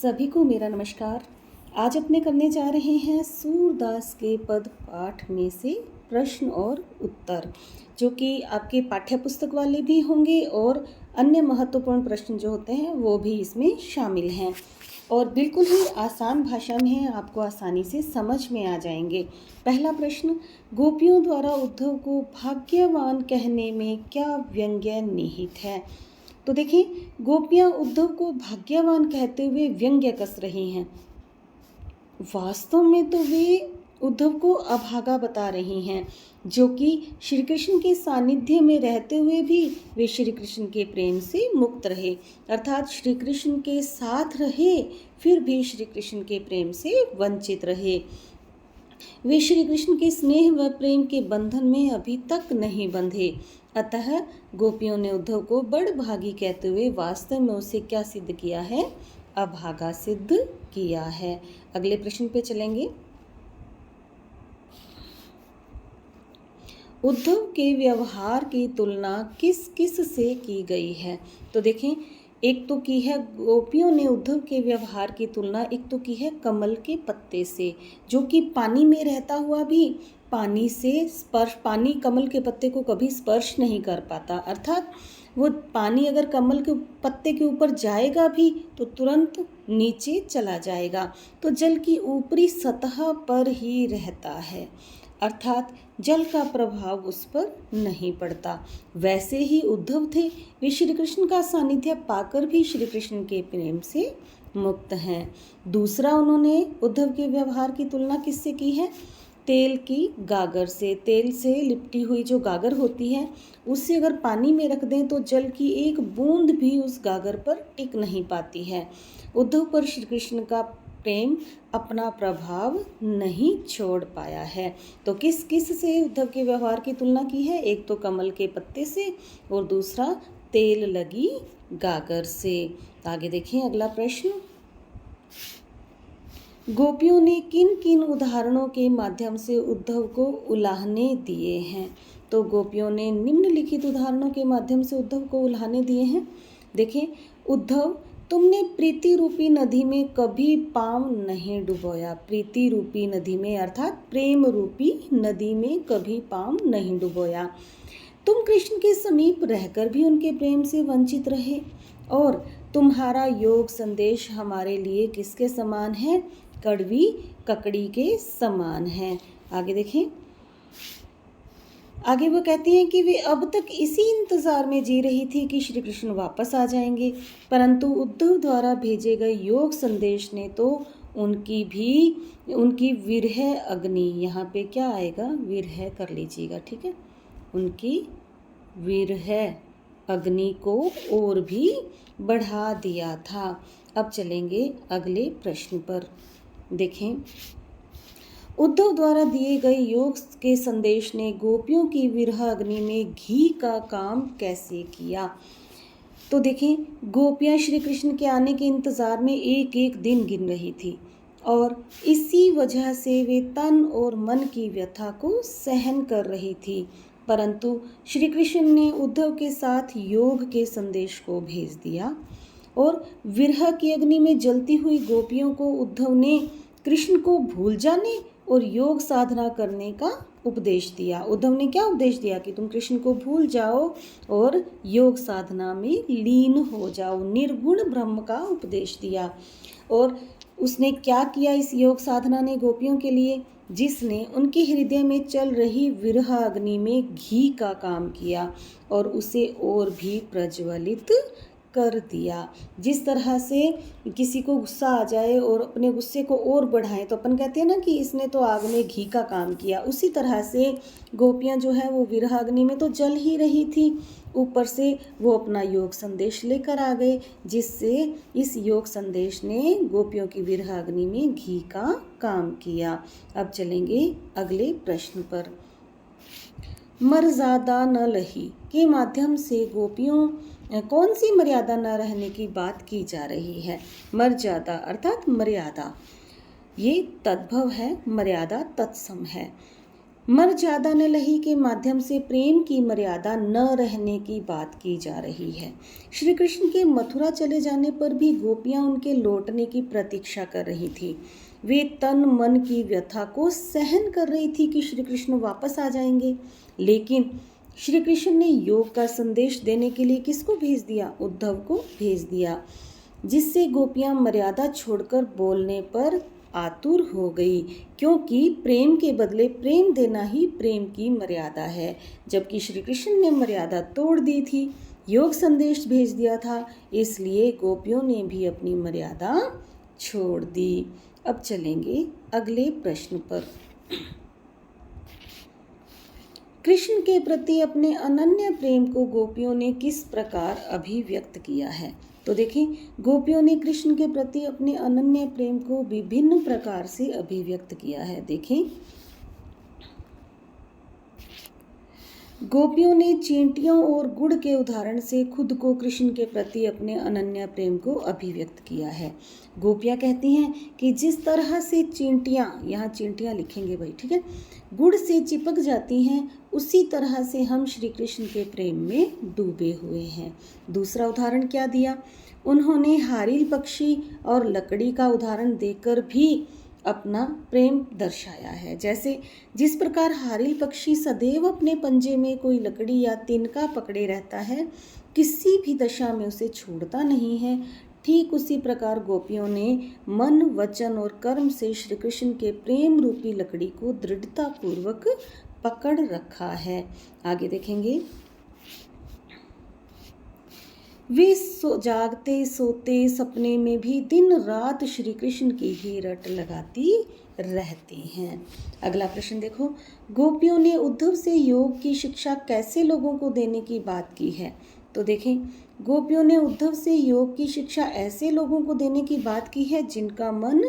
सभी को मेरा नमस्कार। आज अपने करने जा रहे हैं सूरदास के पद पाठ में से प्रश्न और उत्तर, जो कि आपके पाठ्य पुस्तक वाले भी होंगे और अन्य महत्वपूर्ण प्रश्न जो होते हैं वो भी इसमें शामिल हैं और बिल्कुल ही आसान भाषा में है, आपको आसानी से समझ में आ जाएंगे। पहला प्रश्न, गोपियों द्वारा उद्धव को भाग्यवान कहने में क्या व्यंग्य निहित है? तो देखिए, गोपियां उद्धव को भाग्यवान कहते हुए व्यंग्य कस रही हैं। वास्तव में तो वे उद्धव को अभागा बता रही हैं, जो कि श्री कृष्ण के सानिध्य में रहते हुए भी वे श्री कृष्ण के प्रेम से मुक्त रहे, अर्थात श्री कृष्ण के साथ रहे फिर भी श्री कृष्ण के प्रेम से वंचित रहे। वे श्री कृष्ण के स्नेह व प्रेम के बंधन में अभी तक नहीं बंधे। अतः गोपियों ने उद्धव को बड़भागी कहते हुए वास्तव में उसे क्या सिद्ध किया है? अभागा सिद्ध किया है। अगले प्रश्न पे चलेंगे। उद्धव के व्यवहार की तुलना किस किस से की गई है? तो देखें, एक तो की है गोपियों ने उद्धव के व्यवहार की तुलना, एक तो की है कमल के पत्ते से, जो कि पानी में रहता हुआ भी पानी से स्पर्श, पानी कमल के पत्ते को कभी स्पर्श नहीं कर पाता, अर्थात वो पानी अगर कमल के पत्ते के ऊपर जाएगा भी तो तुरंत नीचे चला जाएगा, तो जल की ऊपरी सतह पर ही रहता है, अर्थात जल का प्रभाव उस पर नहीं पड़ता। वैसे ही उद्धव थे, वे श्री कृष्ण का सानिध्य पाकर भी श्री कृष्ण के प्रेम से मुक्त हैं। दूसरा, उन्होंने उद्धव के व्यवहार की तुलना किससे की है? तेल की गागर से। तेल से लिपटी हुई जो गागर होती है, उससे अगर पानी में रख दें तो जल की एक बूंद भी उस गागर पर टिक नहीं पाती है। उद्धव पर श्री कृष्ण का प्रेम अपना प्रभाव नहीं छोड़ पाया है। तो किस किस से उद्धव के व्यवहार की तुलना की है? एक तो कमल के पत्ते से और दूसरा तेल लगी गागर से। आगे देखिए अगला प्रश्न, गोपियों ने किन किन उदाहरणों के माध्यम से उद्धव को उलाहने दिए हैं? तो गोपियों ने निम्नलिखित उदाहरणों के माध्यम से उद्धव को उलाहने दिए हैं। देखें, उद्धव, तुमने प्रीति रूपी नदी में कभी पांव नहीं डुबोया। प्रीति रूपी नदी में अर्थात प्रेम रूपी नदी में कभी पांव नहीं डुबोया। तुम कृष्ण के समीप रहकर भी उनके प्रेम से वंचित रहे और तुम्हारा योग संदेश हमारे लिए किसके समान है? कड़वी ककड़ी के समान है। आगे देखें, आगे वो कहती हैं कि वे अब तक इसी इंतज़ार में जी रही थी कि श्री कृष्ण वापस आ जाएंगे, परंतु उद्धव द्वारा भेजे गए योग संदेश ने तो उनकी विरह अग्नि, यहाँ पे क्या आएगा? विरह कर लीजिएगा, ठीक है, उनकी विरह अग्नि को और भी बढ़ा दिया था। अब चलेंगे अगले प्रश्न पर। देखें, उद्धव द्वारा दिए गए योग के संदेश ने गोपियों की विरह अग्नि में घी का काम कैसे किया? तो देखें, गोपियां श्री कृष्ण के आने के इंतज़ार में एक एक दिन गिन रही थी और इसी वजह से वे तन और मन की व्यथा को सहन कर रही थी, परंतु श्री कृष्ण ने उद्धव के साथ योग के संदेश को भेज दिया और विरह की अग्नि में जलती हुई गोपियों को उद्धव ने कृष्ण को भूल जाने और योग साधना करने का उपदेश दिया। उद्धव ने क्या उपदेश दिया? कि तुम कृष्ण को भूल जाओ और योग साधना में लीन हो जाओ, निर्गुण ब्रह्म का उपदेश दिया। और उसने क्या किया इस योग साधना ने गोपियों के लिए? जिसने उनके हृदय में चल रही विरह अग्नि में घी का काम किया और उसे और भी प्रज्वलित कर दिया। जिस तरह से किसी को गुस्सा आ जाए और अपने गुस्से को और बढ़ाएं तो अपन कहते हैं ना कि इसने तो आग में घी का काम किया, उसी तरह से गोपियां जो है वो विरह अग्नि में तो जल ही रही थी, ऊपर से वो अपना योग संदेश लेकर आ गए, जिससे इस योग संदेश ने गोपियों की विरह अग्नि में घी का काम किया। अब चलेंगे अगले प्रश्न पर। मर्यादा न लही के माध्यम से गोपियों कौन सी मर्यादा न रहने की बात की जा रही है? मर्यादा अर्थात मर्यादा, ये तद्भव है, मर्यादा तत्सम है। मर्यादा न लही के माध्यम से प्रेम की मर्यादा न रहने की बात की जा रही है। श्री कृष्ण के मथुरा चले जाने पर भी गोपियां उनके लौटने की प्रतीक्षा कर रही थी। वे तन मन की व्यथा को सहन कर रही थी कि श्री कृष्ण वापस आ जाएंगे। लेकिन श्री कृष्ण ने योग का संदेश देने के लिए किसको भेज दिया? उद्धव को भेज दिया, जिससे गोपियां मर्यादा छोड़कर बोलने पर आतुर हो गई, क्योंकि प्रेम के बदले प्रेम देना ही प्रेम की मर्यादा है। जबकि श्री कृष्ण ने मर्यादा तोड़ दी थी, योग संदेश भेज दिया था, इसलिए गोपियों ने भी अपनी मर्यादा छोड़ दी। अब चलेंगे अगले प्रश्न पर। कृष्ण के प्रति अपने अनन्य प्रेम को गोपियों ने किस प्रकार अभिव्यक्त किया है? तो देखें, गोपियों ने कृष्ण के प्रति अपने अनन्य प्रेम को विभिन्न प्रकार से अभिव्यक्त किया है। देखें, गोपियों ने चींटियों और गुड़ के उदाहरण से खुद को कृष्ण के प्रति अपने अनन्य प्रेम को अभिव्यक्त किया है। गोपियां कहती हैं कि जिस तरह से चींटियां, यहाँ चींटियां लिखेंगे भाई, ठीक है, गुड़ से चिपक जाती हैं, उसी तरह से हम श्री कृष्ण के प्रेम में डूबे हुए हैं। दूसरा उदाहरण क्या दिया? उन्होंने हारिल पक्षी और लकड़ी का उदाहरण देकर भी अपना प्रेम दर्शाया है। जैसे जिस प्रकार हारिल पक्षी सदैव अपने पंजे में कोई लकड़ी या तिनका पकड़े रहता है, किसी भी दशा में उसे छोड़ता नहीं है, ठीक उसी प्रकार गोपियों ने मन, वचन और कर्म से श्री कृष्ण के प्रेम रूपी लकड़ी को दृढ़ता पूर्वक पकड़ रखा है। आगे देखेंगे, वे जागते सोते सपने में भी दिन रात श्री कृष्ण की ही रट लगाती रहती हैं। अगला प्रश्न देखो, गोपियों ने उद्धव से योग की शिक्षा कैसे लोगों को देने की बात की है? तो देखें, गोपियों ने उद्धव से योग की शिक्षा ऐसे लोगों को देने की बात की है जिनका मन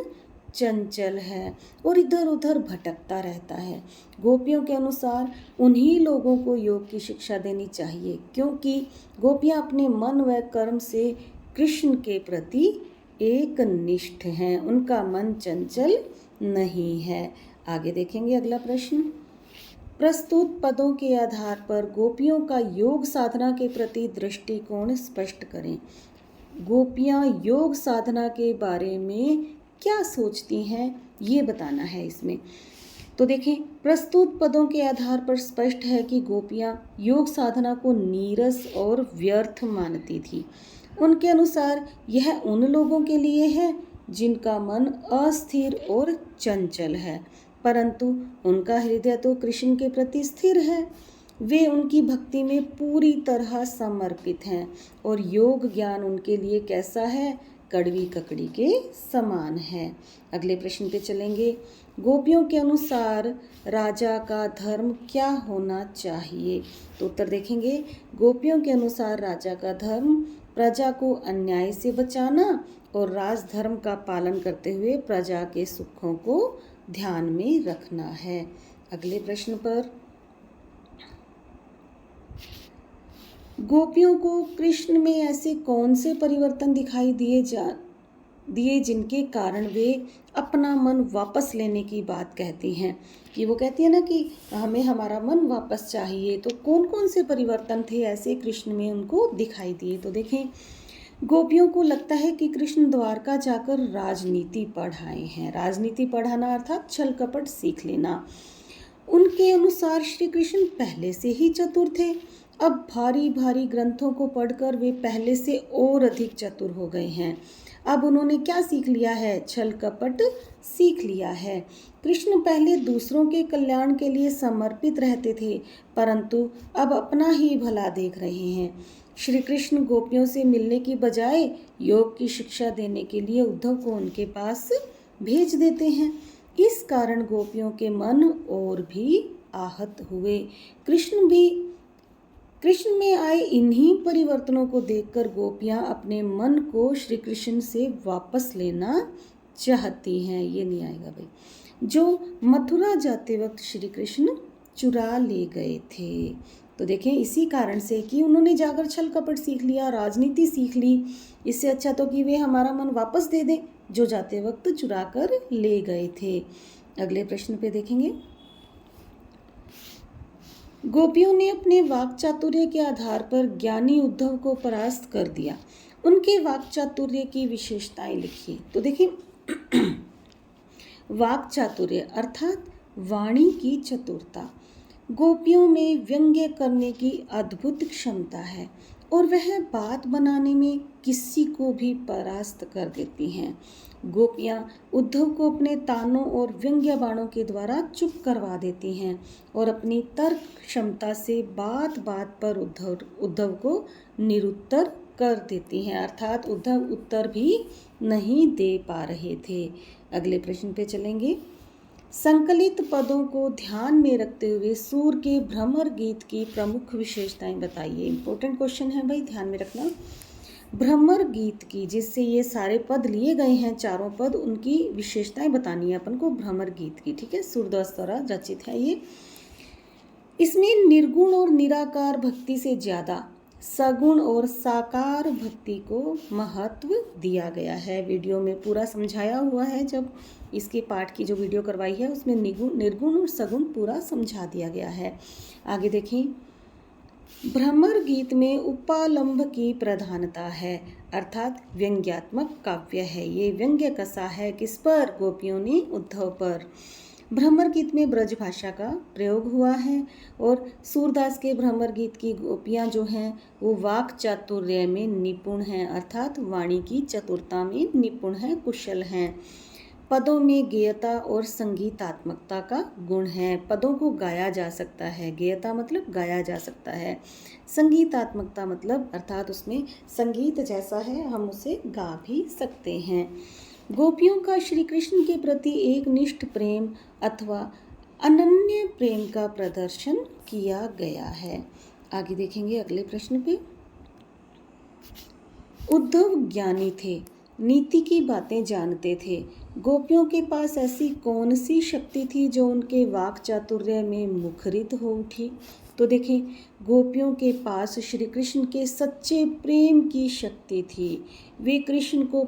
चंचल है और इधर उधर भटकता रहता है। गोपियों के अनुसार उन्हीं लोगों को योग की शिक्षा देनी चाहिए, क्योंकि गोपियां अपने मन व कर्म से कृष्ण के प्रति एकनिष्ठ हैं, उनका मन चंचल नहीं है। आगे देखेंगे अगला प्रश्न, प्रस्तुत पदों के आधार पर गोपियों का योग साधना के प्रति दृष्टिकोण स्पष्ट करें। गोपियां योग साधना के बारे में क्या सोचती हैं, ये बताना है इसमें। तो देखें, प्रस्तुत पदों के आधार पर स्पष्ट है कि गोपियां योग साधना को नीरस और व्यर्थ मानती थी। उनके अनुसार यह उन लोगों के लिए है जिनका मन अस्थिर और चंचल है, परंतु उनका हृदय तो कृष्ण के प्रति स्थिर है। वे उनकी भक्ति में पूरी तरह समर्पित हैं और योग ज्ञान उनके लिए कैसा है? कड़वी ककड़ी के समान है। अगले प्रश्न पे चलेंगे, गोपियों के अनुसार राजा का धर्म क्या होना चाहिए? तो उत्तर देखेंगे, गोपियों के अनुसार राजा का धर्म प्रजा को अन्याय से बचाना और राजधर्म का पालन करते हुए प्रजा के सुखों को ध्यान में रखना है। अगले प्रश्न पर, गोपियों को कृष्ण में ऐसे कौन से परिवर्तन दिखाई दिए जिनके कारण वे अपना मन वापस लेने की बात कहती हैं? कि वो कहती है ना कि हमें हमारा मन वापस चाहिए, तो कौन कौन से परिवर्तन थे ऐसे कृष्ण में उनको दिखाई दिए? तो देखें, गोपियों को लगता है कि कृष्ण द्वारका जाकर राजनीति पढ़ाए हैं। राजनीति पढ़ाना अर्थात छल कपट सीख लेना। उनके अनुसार श्री कृष्ण पहले से ही चतुर थे, अब भारी भारी ग्रंथों को पढ़कर वे पहले से और अधिक चतुर हो गए हैं। अब उन्होंने क्या सीख लिया है? छल कपट सीख लिया है। कृष्ण पहले दूसरों के कल्याण के लिए समर्पित रहते थे, परंतु अब अपना ही भला देख रहे हैं। श्री कृष्ण गोपियों से मिलने की बजाय योग की शिक्षा देने के लिए उद्धव को उनके पास भेज देते हैं। इस कारण गोपियों के मन और भी आहत हुए। कृष्ण में आए इन्हीं परिवर्तनों को देखकर गोपियां अपने मन को श्री कृष्ण से वापस लेना चाहती हैं। ये नहीं आएगा भाई, जो मथुरा जाते वक्त श्री कृष्ण चुरा ले गए थे। तो देखें, इसी कारण से कि उन्होंने जाकर छल कपट सीख लिया, राजनीति सीख ली, इससे अच्छा तो कि वे हमारा मन वापस दे दें जो जाते वक्त चुरा कर ले गए थे। अगले प्रश्न पे देखेंगे, गोपियों ने अपने वाक चातुर्य के आधार पर ज्ञानी उद्धव को परास्त कर दिया। उनके वाक चातुर्य की विशेषताएं लिखिए। तो देखिए वाक चातुर्य अर्थात वाणी की चतुरता। गोपियों में व्यंग्य करने की अद्भुत क्षमता है और वह बात बनाने में किसी को भी परास्त कर देती हैं। गोपियाँ उद्धव को अपने तानों और व्यंग्य बाणों के द्वारा चुप करवा देती हैं और अपनी तर्क क्षमता से बात बात पर उद्धव को निरुत्तर कर देती हैं, अर्थात उद्धव उत्तर भी नहीं दे पा रहे थे। अगले प्रश्न पे चलेंगे। संकलित पदों को ध्यान में रखते हुए सूर के भ्रमर गीत की प्रमुख विशेषताएं बताइए। इंपॉर्टेंट क्वेश्चन है भाई, ध्यान में रखना। भ्रमर गीत की, जिससे ये सारे पद लिए गए हैं, चारों पद, उनकी विशेषताएं बतानी है अपन को भ्रमर गीत की, ठीक है। सूरदास द्वारा रचित है ये। इसमें निर्गुण और निराकार भक्ति से ज्यादा सगुण और साकार भक्ति को महत्व दिया गया है। वीडियो में पूरा समझाया हुआ है, जब इसके पाठ की जो वीडियो करवाई है उसमें निर्गुण और सगुण पूरा समझा दिया गया है। आगे देखें। भ्रमर गीत में उपालंभ की प्रधानता है, अर्थात व्यंग्यात्मक काव्य है। ये व्यंग्य कसा है किस पर? गोपियों ने उद्धव पर। भ्रमर गीत में ब्रज भाषा का प्रयोग हुआ है और सूरदास के भ्रमर गीत की गोपियाँ जो हैं वो वाक चातुर्य में निपुण हैं, अर्थात वाणी की चतुरता में निपुण हैं, कुशल हैं। पदों में गेयता और संगीतात्मकता का गुण है। पदों को गाया जा सकता है, गेयता मतलब गाया जा सकता है, संगीतात्मकता मतलब अर्थात उसमें संगीत जैसा है, हम उसे गा भी सकते हैं। गोपियों का श्री कृष्ण के प्रति एक निष्ठ प्रेम अथवा अनन्य प्रेम का प्रदर्शन किया गया है। आगे देखेंगे अगले प्रश्न पे। उद्धव ज्ञानी थे, नीति की बातें जानते थे। गोपियों के पास ऐसी कौन सी शक्ति थी जो उनके वाक चातुर्य में मुखरित हो उठी? तो देखें, गोपियों के पास श्री कृष्ण के सच्चे प्रेम की शक्ति थी। वे कृष्ण के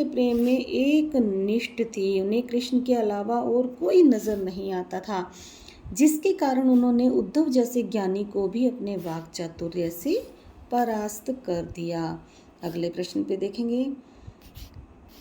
प्रेम में एक निष्ठ थी। उन्हें कृष्ण के अलावा और कोई नज़र नहीं आता था, जिसके कारण उन्होंने उद्धव जैसे ज्ञानी को भी अपने वाक चातुर्य से परास्त कर दिया। अगले प्रश्न पे देखेंगे।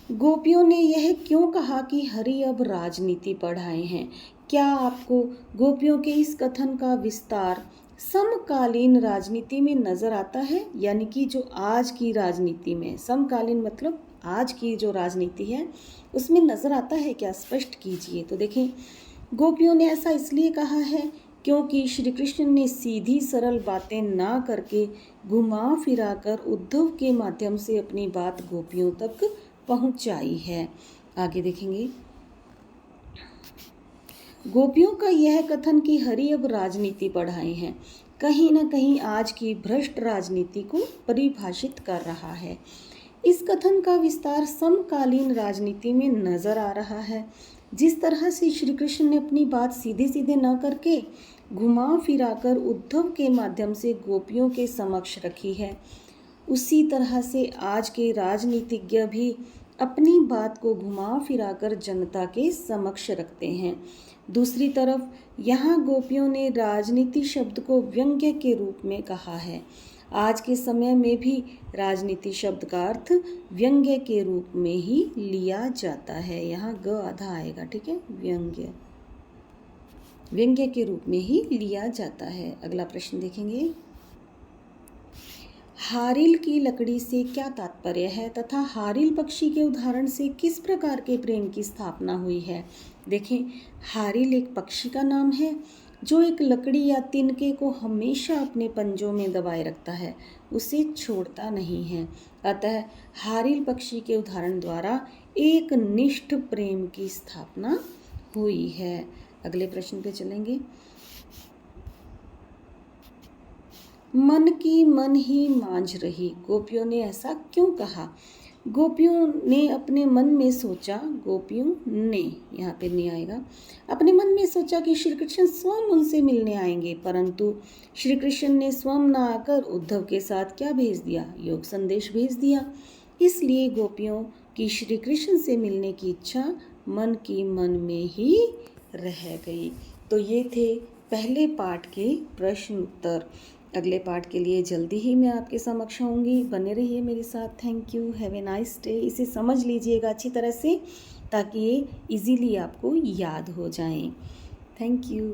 गोपियों ने यह क्यों कहा कि हरि अब राजनीति पढ़ाए हैं? क्या आपको गोपियों के इस कथन का विस्तार समकालीन राजनीति में नजर आता है? यानी कि जो आज की राजनीति में, समकालीन मतलब आज की जो राजनीति है उसमें नजर आता है क्या? स्पष्ट कीजिए। तो देखें, गोपियों ने ऐसा इसलिए कहा है क्योंकि श्री कृष्ण ने सीधी सरल बातें ना करके घुमा फिरा कर उद्धव के माध्यम से अपनी बात गोपियों तक पहुंचाई है। आगे देखेंगे। गोपियों का यह कथन कि हरि अब राजनीति पढ़ाए हैं कहीं न कहीं आज की भ्रष्ट राजनीति को परिभाषित कर रहा है। इस कथन का विस्तार समकालीन राजनीति में नजर आ रहा है। जिस तरह से श्री कृष्ण ने अपनी बात सीधे सीधे न करके घुमा फिराकर उद्धव के माध्यम से गोपियों के समक्ष रखी है, उसी तरह से आज के राजनीतिज्ञ भी अपनी बात को घुमा फिराकर जनता के समक्ष रखते हैं। दूसरी तरफ यहाँ गोपियों ने राजनीति शब्द को व्यंग्य के रूप में कहा है। आज के समय में भी राजनीति शब्द का अर्थ व्यंग्य के रूप में ही लिया जाता है। यहाँ ग आधा आएगा, ठीक है। व्यंग्य के रूप में ही लिया जाता है। अगला प्रश्न देखेंगे। हारिल की लकड़ी से क्या तात्पर्य है तथा हारिल पक्षी के उदाहरण से किस प्रकार के प्रेम की स्थापना हुई है? देखें, हारिल एक पक्षी का नाम है जो एक लकड़ी या तिनके को हमेशा अपने पंजों में दबाए रखता है, उसे छोड़ता नहीं है। अतः हारिल पक्षी के उदाहरण द्वारा एक निष्ठ प्रेम की स्थापना हुई है। अगले प्रश्न पे चलेंगे। मन की मन ही मांझ रही, गोपियों ने ऐसा क्यों कहा? गोपियों ने अपने मन में सोचा, यहाँ पे नहीं आएगा, अपने मन में सोचा कि श्री कृष्ण स्वयं उनसे मिलने आएंगे, परंतु श्री कृष्ण ने स्वयं न आकर उद्धव के साथ क्या भेज दिया? योग संदेश भेज दिया। इसलिए गोपियों की श्री कृष्ण से मिलने की इच्छा मन की मन में ही रह गई। तो ये थे पहले पार्ट के प्रश्न उत्तर। अगले पार्ट के लिए जल्दी ही मैं आपके समक्ष आऊँगी। बने रहिए मेरे साथ। Thank you, have a nice day. इसे समझ लीजिएगा अच्छी तरह से ताकि ये इजीली आपको याद हो जाएं। Thank you.